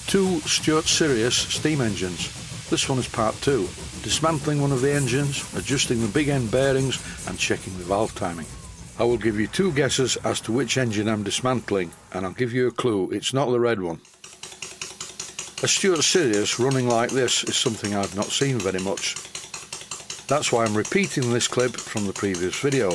Two Stuart Sirius steam engines. This one is part 2, dismantling one of the engines, adjusting the big end bearings and checking the valve timing. I will give you 2 guesses as to which engine I'm dismantling, and I'll give you a clue, it's not the red one. A Stuart Sirius running like this is something I've not seen very much. That's why I'm repeating this clip from the previous video.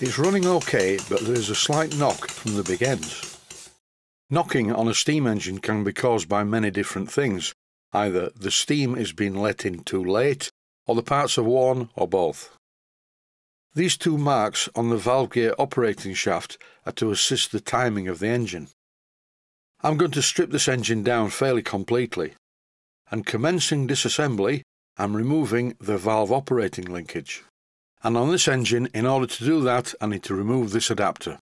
It's running okay, but there is a slight knock from the big ends. Knocking on a steam engine can be caused by many different things. Either the steam is being let in too late, or the parts are worn, or both. These 2 marks on the valve gear operating shaft are to assist the timing of the engine. I'm going to strip this engine down fairly completely, and commencing disassembly, I'm removing the valve operating linkage. And on this engine, in order to do that, I need to remove this adapter.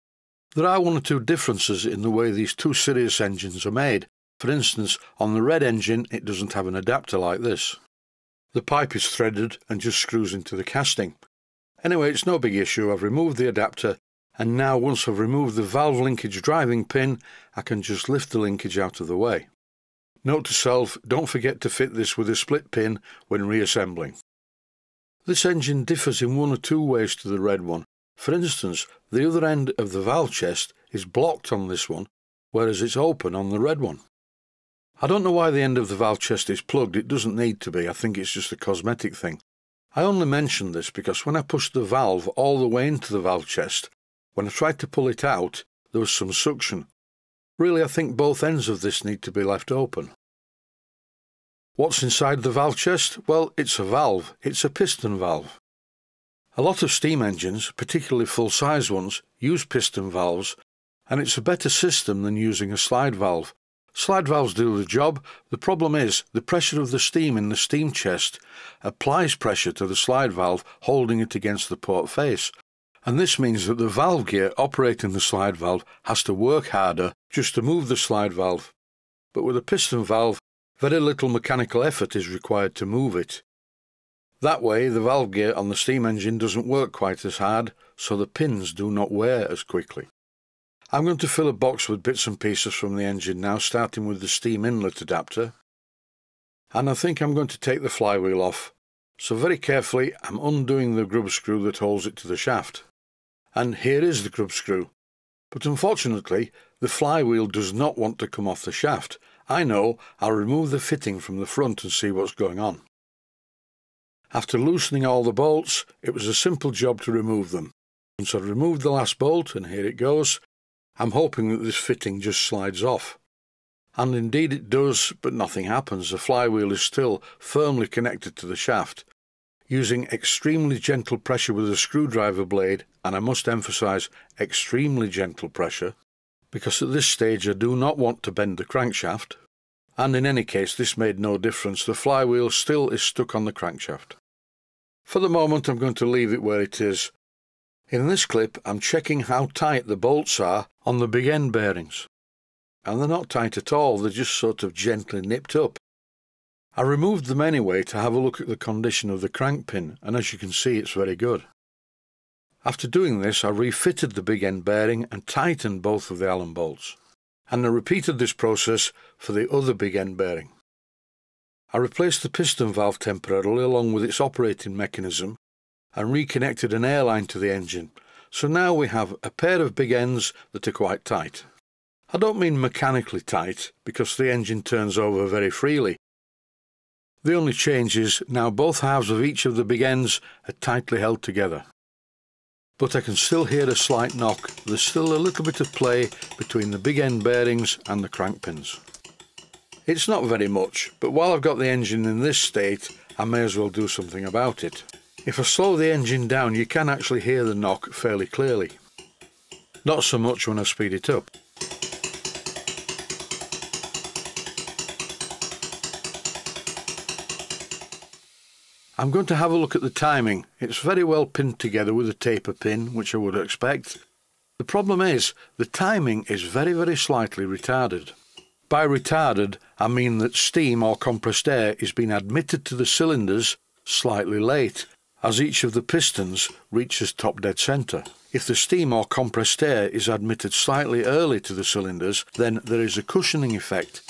There are 1 or 2 differences in the way these 2 Sirius engines are made. For instance, on the red engine it doesn't have an adapter like this. The pipe is threaded and just screws into the casting. Anyway, it's no big issue. I've removed the adapter, and now once I've removed the valve linkage driving pin, I can just lift the linkage out of the way. Note to self, don't forget to fit this with a split pin when reassembling. This engine differs in 1 or 2 ways to the red one. For instance, the other end of the valve chest is blocked on this one, whereas it's open on the red one. I don't know why the end of the valve chest is plugged. It doesn't need to be. I think it's just a cosmetic thing. I only mention this because when I pushed the valve all the way into the valve chest, when I tried to pull it out, there was some suction. Really, I think both ends of this need to be left open. What's inside the valve chest? Well, it's a valve. It's a piston valve. A lot of steam engines, particularly full-size ones, use piston valves, and it's a better system than using a slide valve. Slide valves do the job. The problem is the pressure of the steam in the steam chest applies pressure to the slide valve, holding it against the port face. And this means that the valve gear operating the slide valve has to work harder just to move the slide valve. But with a piston valve, very little mechanical effort is required to move it. That way, the valve gear on the steam engine doesn't work quite as hard, so the pins do not wear as quickly. I'm going to fill a box with bits and pieces from the engine now, starting with the steam inlet adapter. And I think I'm going to take the flywheel off. So very carefully, I'm undoing the grub screw that holds it to the shaft. And here is the grub screw. But unfortunately, the flywheel does not want to come off the shaft. I know, I'll remove the fitting from the front and see what's going on. After loosening all the bolts, it was a simple job to remove them. Once I've removed the last bolt, and here it goes, I'm hoping that this fitting just slides off. And indeed it does, but nothing happens. The flywheel is still firmly connected to the shaft. Using extremely gentle pressure with a screwdriver blade, and I must emphasise extremely gentle pressure, because at this stage I do not want to bend the crankshaft. And in any case, this made no difference. The flywheel still is stuck on the crankshaft. For the moment, I'm going to leave it where it is. In this clip, I'm checking how tight the bolts are on the big end bearings. And they're not tight at all, they're just sort of gently nipped up. I removed them anyway to have a look at the condition of the crank pin, and as you can see, it's very good. After doing this, I refitted the big end bearing and tightened both of the Allen bolts. And I repeated this process for the other big end bearing. I replaced the piston valve temporarily along with its operating mechanism and reconnected an air line to the engine, so now we have a pair of big ends that are quite tight. I don't mean mechanically tight, because the engine turns over very freely. The only change is now both halves of each of the big ends are tightly held together. But I can still hear a slight knock. There's still a little bit of play between the big end bearings and the crank pins. It's not very much, but while I've got the engine in this state, I may as well do something about it. If I slow the engine down, you can actually hear the knock fairly clearly. Not so much when I speed it up. I'm going to have a look at the timing. It's very well pinned together with a taper pin, which I would expect. The problem is, the timing is very slightly retarded. By retarded, I mean that steam or compressed air is being admitted to the cylinders slightly late, as each of the pistons reaches top dead centre. If the steam or compressed air is admitted slightly early to the cylinders, then there is a cushioning effect.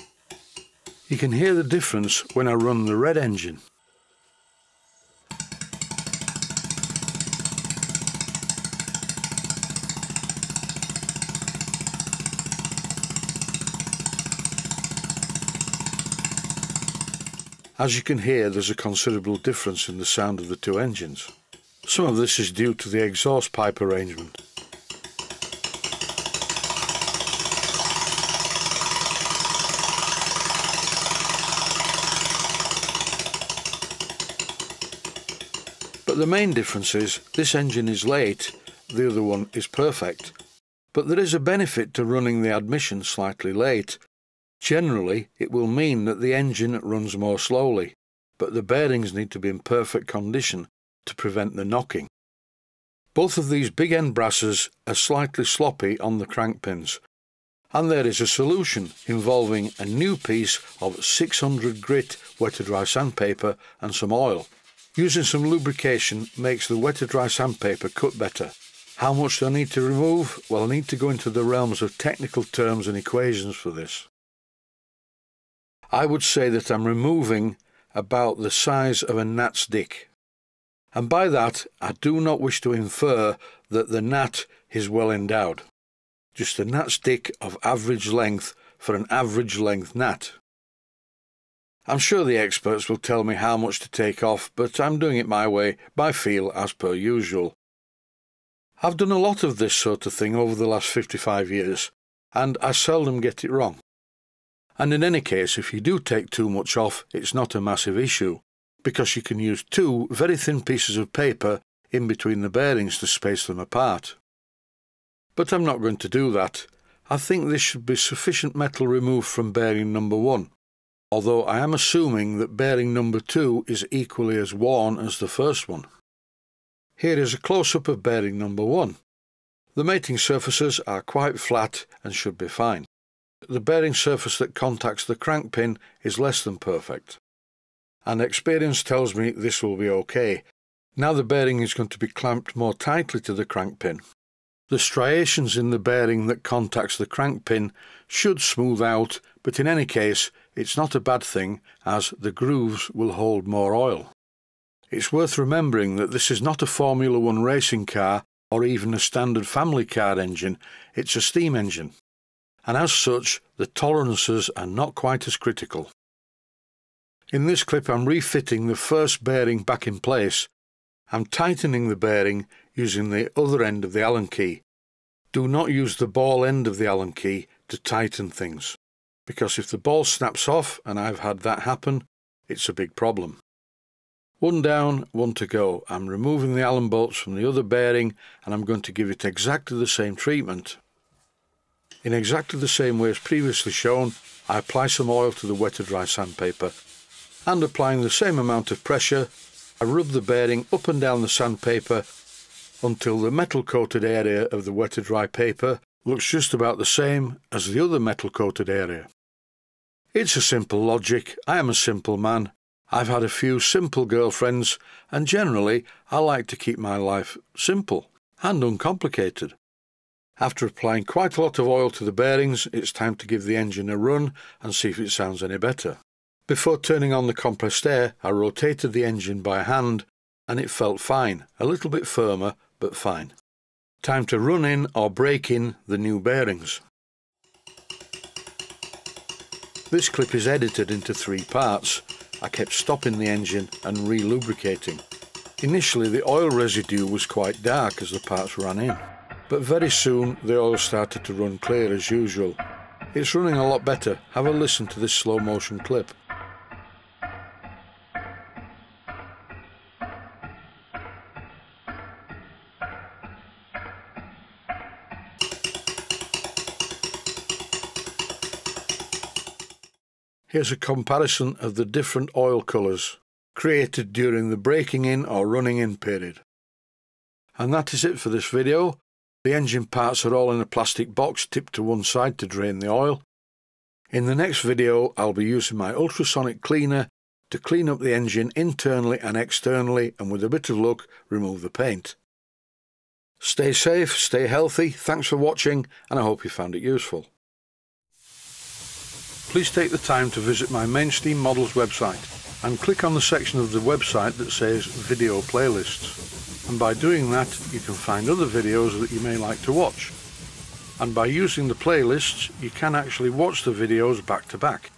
You can hear the difference when I run the red engine. As you can hear, there's a considerable difference in the sound of the two engines. Some of this is due to the exhaust pipe arrangement. But the main difference is, this engine is late, the other one is perfect. But there is a benefit to running the admission slightly late. Generally, it will mean that the engine runs more slowly, but the bearings need to be in perfect condition to prevent the knocking. Both of these big end brasses are slightly sloppy on the crank pins, and there is a solution involving a new piece of 600 grit wet-to-dry sandpaper and some oil. Using some lubrication makes the wet-to-dry sandpaper cut better. How much do I need to remove? Well, I need to go into the realms of technical terms and equations for this. I would say that I'm removing about the size of a gnat's dick. And by that, I do not wish to infer that the gnat is well endowed. Just a gnat's dick of average length for an average length gnat. I'm sure the experts will tell me how much to take off, but I'm doing it my way, by feel, as per usual. I've done a lot of this sort of thing over the last 55 years, and I seldom get it wrong. And in any case, if you do take too much off, it's not a massive issue, because you can use two very thin pieces of paper in between the bearings to space them apart. But I'm not going to do that. I think this should be sufficient metal removed from bearing number 1, although I am assuming that bearing number 2 is equally as worn as the first one. Here is a close-up of bearing number 1. The mating surfaces are quite flat and should be fine. The bearing surface that contacts the crank pin is less than perfect, and experience tells me this will be okay. Now the bearing is going to be clamped more tightly to the crank pin. The striations in the bearing that contacts the crank pin should smooth out, but in any case it's not a bad thing, as the grooves will hold more oil. It's worth remembering that this is not a Formula 1 racing car or even a standard family car engine, it's a steam engine. And as such, the tolerances are not quite as critical. In this clip I'm refitting the first bearing back in place. I'm tightening the bearing using the other end of the Allen key. Do not use the ball end of the Allen key to tighten things, because if the ball snaps off, and I've had that happen, it's a big problem. One down, one to go. I'm removing the Allen bolts from the other bearing, and I'm going to give it exactly the same treatment. In exactly the same way as previously shown, I apply some oil to the wet-to-dry sandpaper, and applying the same amount of pressure, I rub the bearing up and down the sandpaper until the metal-coated area of the wet-to-dry paper looks just about the same as the other metal-coated area. It's a simple logic. I am a simple man. I've had a few simple girlfriends, and generally I like to keep my life simple and uncomplicated. After applying quite a lot of oil to the bearings, it's time to give the engine a run and see if it sounds any better. Before turning on the compressed air, I rotated the engine by hand, and it felt fine, a little bit firmer, but fine. Time to run in or break in the new bearings. This clip is edited into 3 parts. I kept stopping the engine and re-lubricating. Initially the oil residue was quite dark as the parts ran in, but very soon the oil started to run clear as usual. It's running a lot better. Have a listen to this slow motion clip. Here's a comparison of the different oil colours created during the breaking in or running in period. And that is it for this video. The engine parts are all in a plastic box tipped to one side to drain the oil. In the next video I'll be using my ultrasonic cleaner to clean up the engine internally and externally, and with a bit of luck remove the paint. Stay safe, stay healthy, thanks for watching, and I hope you found it useful. please take the time to visit my main Steam Models website and click on the section of the website that says Video Playlists. And by doing that, you can find other videos that you may like to watch. And by using the playlists, you can actually watch the videos back to back.